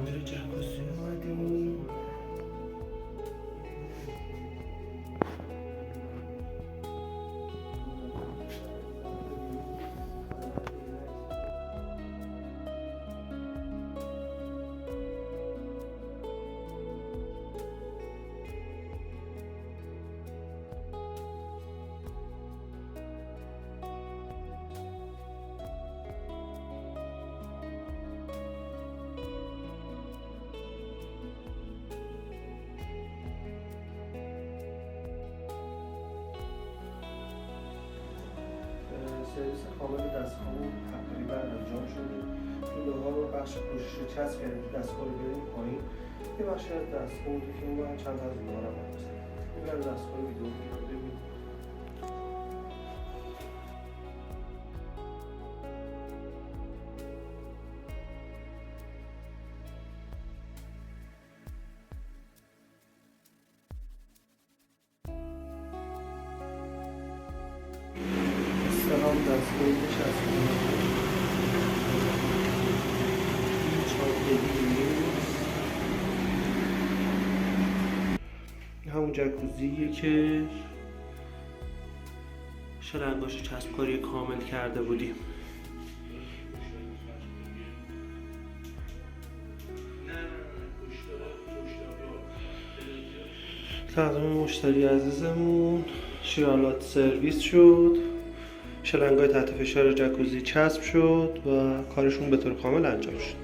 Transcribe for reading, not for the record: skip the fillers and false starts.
تعمیر جکوزی اومدیم. سرویس کامل دستگاه تقریبا انجام شده. لوله ها رو بخش پوشش رو چسب کردیم، دستگاه رو بریم پایین. یه بخش از دستگاه رو که من چند تا از لوله ها رو بزنیم. این برای دستگاه ویدیو رو ببینیم. سلام دستگاه نشستیم. همون جکوزیه که شلنگاش چسب کاری کامل کرده بودیم. تقدیم مشتری عزیزمون شیرالات سرویس شد، شلنگای تحت فشار جکوزی چسب شد و کارشون به طور کامل انجام شد.